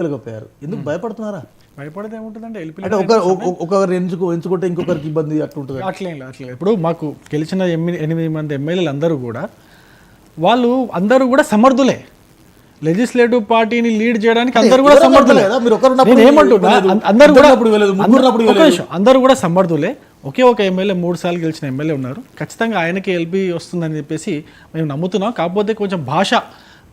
వెళ్ళకపోయారు. ఎందుకు భయపడుతున్నారా? భయపడేది ఏముంటుందంటే ఎల్పీ అంటే ఒకరు ఎంచుకుంటే ఇంకొకరికి ఇబ్బంది అట్లుంటుంది. అట్లే ఇప్పుడు మాకు గెలిచిన 8 మంది ఎమ్మెల్యేలు అందరూ కూడా వాళ్ళు అందరూ కూడా సమర్థులే. లెజిస్లేటివ్ పార్టీని లీడ్ చేయడానికి అందరూ కూడా సమర్థులే. అందరూ కూడా సమర్థులే. ఒకే ఒక ఎమ్మెల్యే 3 సార్లు గెలిచిన ఎమ్మెల్యే ఉన్నారు. ఖచ్చితంగా ఆయనకి ఎల్పీ వస్తుందని చెప్పేసి మేము నమ్ముతున్నాం. కాకపోతే కొంచెం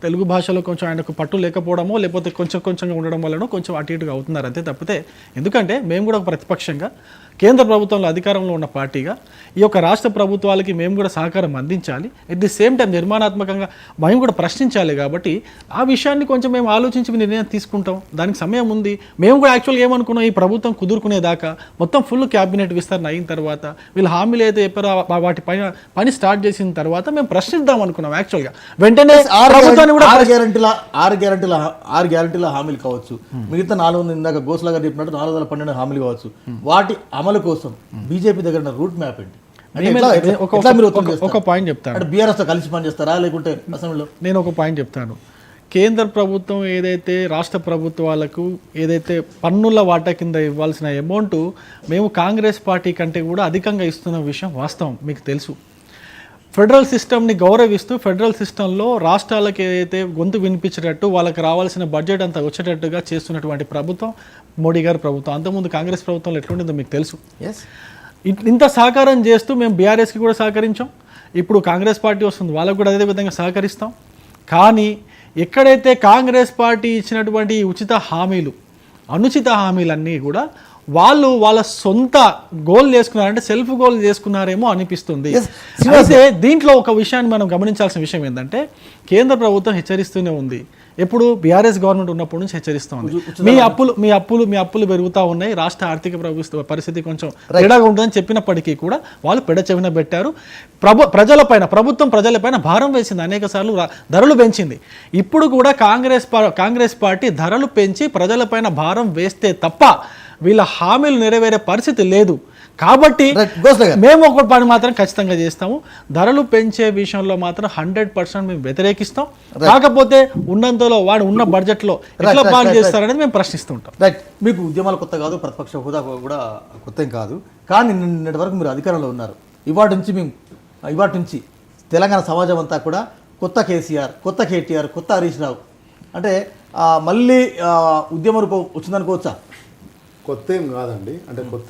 తెలుగు భాషలో కొంచెం ఆయనకు పట్టు లేకపోవడమో లేకపోతే కొంచెంగా ఉండడం వల్లనో కొంచెం అటు ఇటుగా అవుతున్నారు అంతే తప్పితే. ఎందుకంటే మేము కూడా ఒక ప్రతిపక్షంగా కేంద్ర ప్రభుత్వంలో అధికారంలో ఉన్న పార్టీగా ఈ యొక్క రాష్ట్ర ప్రభుత్వాలకి మేము కూడా సహకారం అందించాలి. ఎట్ ది సేమ్ టైం నిర్మాణాత్మకంగా మేము కూడా ప్రశ్నించాలి. కాబట్టి ఆ విషయాన్ని కొంచెం మేము ఆలోచించి నిర్ణయం తీసుకుంటాం. దానికి సమయం ఉంది. మేము కూడా యాక్చువల్గా ఏమనుకున్నాం, ఈ ప్రభుత్వం కుదురుకునేదాకా మొత్తం ఫుల్ క్యాబినెట్ విస్తరణ అయిన తర్వాత వీళ్ళు హామీలు అయితే చెప్పారో వాటి పని స్టార్ట్ చేసిన తర్వాత మేము ప్రశ్నిద్దాం అనుకున్నాం. యాక్చువల్గా వెంటనే ఆరు గ్యారంటీల హామీలు కావచ్చు, మిగతా 400 ఇందాక గోస్లా గారు చెప్పినట్టు 412 హామీలు కావచ్చు, వాటి అమలు కోసం బీజేపీ దగ్గర రూట్ మ్యాప్ ఏంటి? ఒక పాయింట్ చెప్తాను. బీఆర్ఎస్ తో కలిసి పనిచేస్తారా లేకుంటే అసెంబ్లీలో? నేను ఒక పాయింట్ చెప్తాను. కేంద్ర ప్రభుత్వం ఏదైతే రాష్ట్ర ప్రభుత్వాలకు ఏదైతే పన్నుల వాటా కింద ఇవ్వాల్సిన అమౌంట్ మేము కాంగ్రెస్ పార్టీ కంటే కూడా అధికంగా ఇస్తున్న విషయం వాస్తవం, మీకు తెలుసు. ఫెడరల్ సిస్టమ్ని గౌరవిస్తూ ఫెడరల్ సిస్టంలో రాష్ట్రాలకు ఏదైతే గొంతు వినిపించేటట్టు వాళ్ళకి రావాల్సిన బడ్జెట్ అంతా వచ్చేటట్టుగా చేస్తున్నటువంటి ప్రభుత్వం మోడీ గారి ప్రభుత్వం. అంతకుముందు కాంగ్రెస్ ప్రభుత్వంలో ఎట్లుండిందో మీకు తెలుసు. ఇంత సహకారం చేస్తూ మేము బీఆర్ఎస్కి కూడా సహకరించాం. ఇప్పుడు కాంగ్రెస్ పార్టీ వస్తుంది, వాళ్ళకు కూడా అదే విధంగా సహకరిస్తాం. కానీ ఎక్కడైతే కాంగ్రెస్ పార్టీ ఇచ్చినటువంటి ఉచిత హామీలు, అనుచిత హామీలన్నీ కూడా వాళ్ళ సొంత గోల్ చేసుకున్నారంటే సెల్ఫ్ గోల్ చేసుకున్నారేమో అనిపిస్తుంది. అయితే దీంట్లో ఒక విషయాన్ని మనం గమనించాల్సిన విషయం ఏంటంటే కేంద్ర ప్రభుత్వం హెచ్చరిస్తూనే ఉంది. ఎప్పుడు బీఆర్ఎస్ గవర్నమెంట్ ఉన్నప్పటి నుంచి హెచ్చరిస్తుంది, మీ అప్పులు పెరుగుతూ ఉన్నాయి, రాష్ట్ర ఆర్థిక పరిస్థితి కొంచెం తేడాగా ఉంటుందని చెప్పినప్పటికీ కూడా వాళ్ళు పెడచెవిన పెట్టారు. ప్రభుత్వం ప్రజలపైన భారం వేసింది, అనేక సార్లు ధరలు పెంచింది. ఇప్పుడు కూడా కాంగ్రెస్ పార్టీ ధరలు పెంచి ప్రజలపైన భారం వేస్తే తప్ప వీళ్ళ హామీలు నెరవేరే పరిస్థితి లేదు. కాబట్టి మేము ఒక పని మాత్రం ఖచ్చితంగా చేస్తాము, ధరలు పెంచే విషయంలో మాత్రం 100% మేము వ్యతిరేకిస్తాం. కాకపోతే ఉన్నంతలో వాడు ఉన్న బడ్జెట్లో ఎట్లా ప్లాన్ చేస్తారనేది మేము ప్రశ్నిస్తుంటాం. రైట్, మీకు ఉద్యమాలు కొత్త కాదు, ప్రతిపక్ష హోదా కూడా కొత్త ఏం కాదు. కానీ నిన్నటి వరకు మీరు అధికారంలో ఉన్నారు. ఇవాటి నుంచి తెలంగాణ సమాజం అంతా కూడా కొత్త కేసీఆర్, కొత్త కేటీఆర్, కొత్త హరీష్ రావు అంటే మళ్ళీ ఉద్యమ రూపం వచ్చిందనుకోవచ్చా? కొత్త ఏం కాదండి, అంటే కొత్త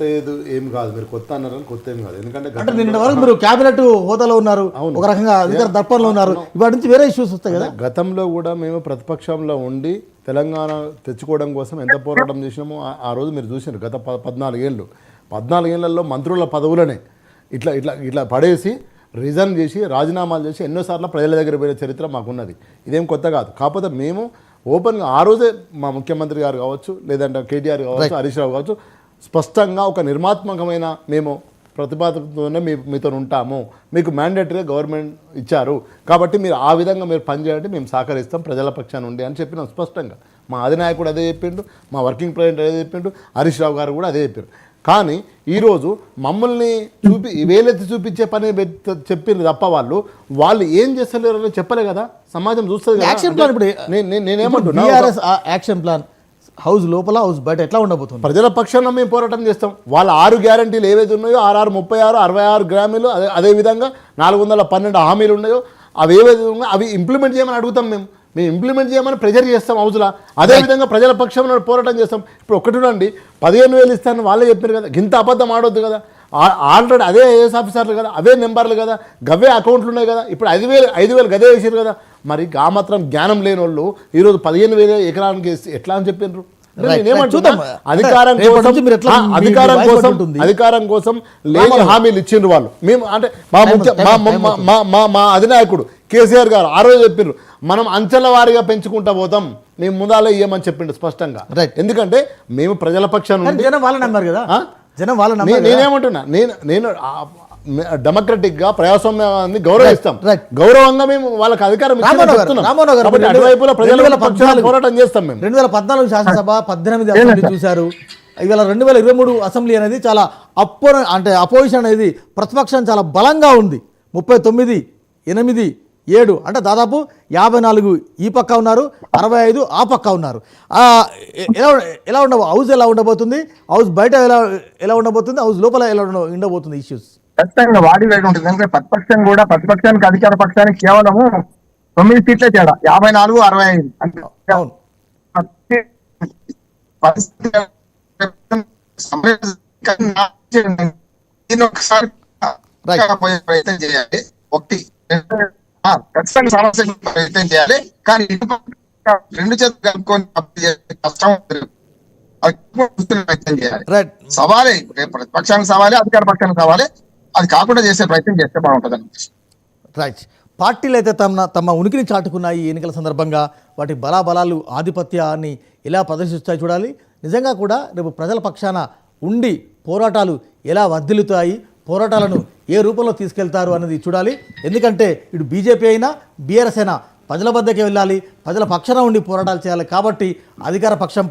ఏం కాదు. మీరు కొత్త అన్నారని కొత్త ఏం కాదు. ఎందుకంటే నిన్న వరకు మీరు క్యాబినెట్ హోదాలో ఉన్నారు, ఒక రకంగా అధికార దర్పణలో ఉన్నారు. ఇవాటి నుంచి వేరే ఇష్యూస్ వస్తాయి కదా. గతంలో కూడా మేము ప్రతిపక్షంలో ఉండి తెలంగాణ తెచ్చుకోవడం కోసం ఎంత పోరాటం చేసినామో ఆ రోజు మీరు చూసినారు. గత 14 ఏళ్లలో మంత్రుల పదవులనే ఇట్లా పడేసి రిజైన్ చేసి రాజీనామాలు చేసి ఎన్నోసార్లు ప్రజల దగ్గర పోయిన చరిత్ర మాకున్నది. ఇదేం కొత్త కాదు. కాకపోతే మేము ఓపెన్గా ఆ రోజే మా ముఖ్యమంత్రి గారు కావచ్చు, లేదంటే కేటీఆర్ కావచ్చు, హరీష్ రావు కావచ్చు, స్పష్టంగా ఒక నిర్మాత్మకమైన మేము ప్రతిపాదనతోనే మీతో ఉంటాము, మీకు మ్యాండేటరీగా గవర్నమెంట్ ఇచ్చారు కాబట్టి మీరు ఆ విధంగా మీరు పనిచేయాలంటే మేము సహకరిస్తాం ప్రజల పక్షాన ఉండి అని చెప్పినాం స్పష్టంగా. మా అధినాయకుడు అదే చెప్పిండు, మా వర్కింగ్ ప్రెసిడెంట్ అదే చెప్పిండు, హరీష్ రావు గారు కూడా అదే చెప్పారు. కానీ ఈరోజు మమ్మల్ని వేలెత్తి చూపించే పని చెప్పింది తప్ప వాళ్ళు ఏం చేస్తలేరు చెప్పలే కదా, సమాజం చూస్తుంది. నేనేమంటున్నా, యాక్షన్ ప్లాన్ హౌస్ లోపల హౌస్ బయట ఎట్లా ఉండబోతుంది? ప్రజల పక్షాన మేము పోరాటం చేస్తాం. వాళ్ళ 6 గ్యారంటీలు ఏవైతే ఉన్నాయో 36, 66 గ్రామీలు, అదేవిధంగా 412 హామీలు ఉన్నాయో అవి ఏవైతే ఉన్నాయో అవి ఇంప్లిమెంట్ చేయమని అడుగుతాం. మేము ఇంప్లిమెంట్ చేయమని ప్రెజర్ చేస్తాం హౌస్లో. అదేవిధంగా ప్రజల పక్షంలో పోరాటం చేస్తాం. ఇప్పుడు ఒకటి చూడండి, 15,000 ఇస్తానని వాళ్ళే చెప్పారు కదా, ఇంత అబద్ధం ఆడొద్దు కదా. ఆల్రెడీ అదే ఐఏఎస్ ఆఫీసర్లు కదా, అవే నెంబర్లు కదా, గవే అకౌంట్లు ఉన్నాయి కదా. ఇప్పుడు 5,000 గదే వేసారు కదా. మరి ఆ మాత్రం జ్ఞానం లేని వాళ్ళు ఈరోజు 15,000 ఎకరానికి ఎట్లా అని చెప్పినారు? అధికారం కోసం లేని హామీలు ఇచ్చిండ్రు వాళ్ళు. మేము అంటే మా అధినాయకుడు కేసీఆర్ గారు ఆ రోజు చెప్పిండ్రు, మనం అంచెల వారీగా పెంచుకుంటా పోతాం, మేము ముందాలే ఇయ్యమని చెప్పిండు స్పష్టంగా. మేము మేము ప్రజల పక్షాన నేనేమంటున్నా, నేను డెమోక్రటిక్ గా ప్రజాస్వామ్యాన్ని గౌరవిస్తాం, గౌరవంగా మేము వాళ్ళకి అధికారం పోరాటం చేస్తాం. మేము 2014 శాసనసభ, 18 అసెంబ్లీ చూశారు. ఇవాళ 2023 అసెంబ్లీ అనేది చాలా అపోజిషన్ అనేది ప్రతిపక్షం చాలా బలంగా ఉంది. 39, 8, 7 అంటే దాదాపు 54 ఈ పక్క ఉన్నారు, 65 ఆ పక్క ఉన్నారు. ఎలా ఎలా హౌస్ ఎలా ఉండబోతుంది, హౌస్ బయట ఎలా ఉండబోతుంది, హౌస్ లోపల ఎలా ఉండబోతుంది ఇష్యూస్? ఖచ్చితంగా వాడి వేడి ఉంటుంది. ఎందుకంటే ప్రతిపక్షానికి అధికార పక్షానికి కేవలము 9 సీట్లే తేడా, 54, 65 అంటే అవును. దీన్ని ఒకసారి ప్రయత్నం చేయాలి. ఒకటి ఖచ్చితంగా సమస్య ప్రయత్నం చేయాలి. కానీ రెండు చేతులు కలుపుకొని కష్టం ప్రయత్నం చేయాలి. రైట్ సవాలే, ప్రతిపక్షానికి సవాలే, అధికార పక్షానికి సవాలే. అది కాకుండా చేసే ప్రయత్నం చేస్తే బాగుంటుంది. రైట్. పార్టీలు అయితే తమ ఉనికిని చాటుకున్నాయి ఈ ఎన్నికల సందర్భంగా. వాటి బలాబలాలు ఆధిపత్యాన్ని ఎలా ప్రదర్శిస్తాయి చూడాలి. నిజంగా కూడా రేపు ప్రజల పక్షాన ఉండి పోరాటాలు ఎలా వర్ధిల్లుతాయి, పోరాటాలను ఏ రూపంలో తీసుకెళ్తారు అనేది చూడాలి. ఎందుకంటే ఇటు బీజేపీ అయినా బీఆర్ఎస్ అయినా ప్రజల వద్దకే వెళ్ళాలి, ప్రజల పక్షాన ఉండి పోరాటాలు చేయాలి. కాబట్టి అధికార పక్షంపై